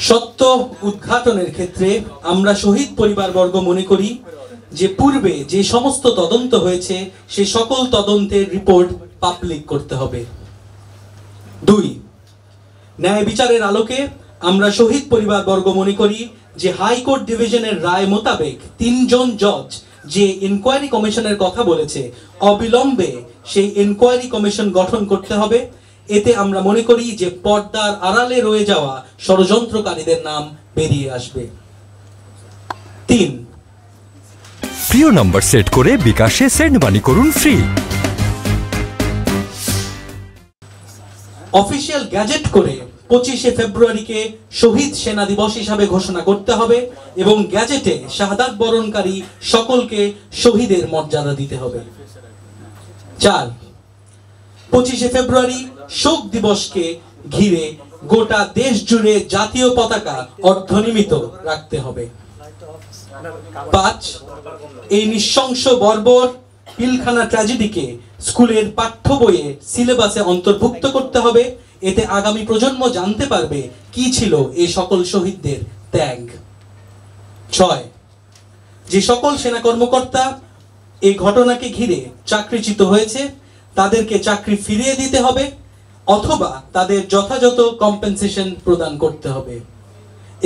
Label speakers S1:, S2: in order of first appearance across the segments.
S1: সত্য উদ্ঘাটনের ক্ষেত্রে আমরা শহীদ পরিবারবর্গ মনে করি যে পূর্বে যে সমস্ত তদন্ত হয়েছে সে সকল তদন্তের রিপোর্ট পাবলিক করতে হবে। 2, ন্যায় বিচারের আলোকে আমরা শহীদ পরিবারবর্গ মনে করি যে হাইকোর্ট ডিভিশনের রায় মোতাবেক 3 জন জজ যে ইনকোয়ারি কমিশনের কথা বলেছে অবিলম্বে সেই ইনকোয়ারি কমিশন গঠন করতে হবে। এতে আমরা মনে করি যে পর্দার আড়ালে রয়ে যাওয়া ষড়যন্ত্রকারীদের নাম বেরিয়ে আসবে। 3,
S2: প্রিয় নাম্বার সেট করে বিকাশে সেন্ড মানি করুন ফ্রি।
S1: অফিসিয়াল গ্যাজেট করে 25শে ফেব্রুয়ারিকে শহীদ সেনা দিবস হিসাবে ঘোষণা করতে হবে এবং গ্যাজেটে শাহাদাত বরণকারী সকলকে শহীদের মর্যাদা দিতে হবে। 4, 25শে ফেব্রুয়ারি শোক দিবসকে ঘিরে গোটা দেশ জুড়ে জাতীয় পতাকা অর্ধনিমিত রাখতে হবে। 5, এই নৃশংস বর্বর পিলখানা ট্র্যাজেডিকে স্কুলের পাঠ্য বইয়ে সিলেবাসে অন্তর্ভুক্ত করতে হবে। এতে আগামী প্রজন্ম জানতে পারবে কি ছিল এই সকল শহীদদের ত্যাগ। 6, যে সকল সেনা কর্মকর্তা এই ঘটনাকে ঘিরে চাকরিচ্যুত হয়েছে তাদেরকে চাকরি ফিরিয়ে দিতে হবে অথবা তাদের যথাযথ কম্পেনসেশন প্রদান করতে হবে।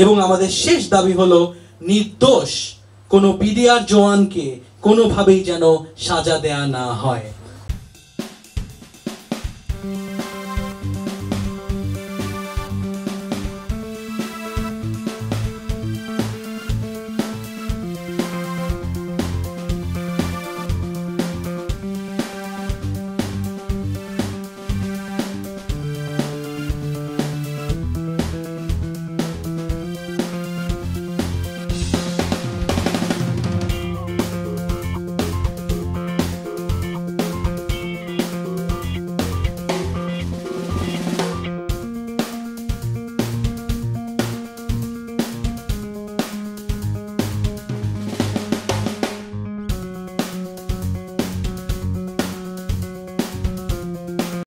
S1: এবং আমাদের শেষ দাবি হলো নির্দোষ কোনো বিডিআর জওয়ানকে কোনোভাবেই যেন সাজা দেয়া না হয়।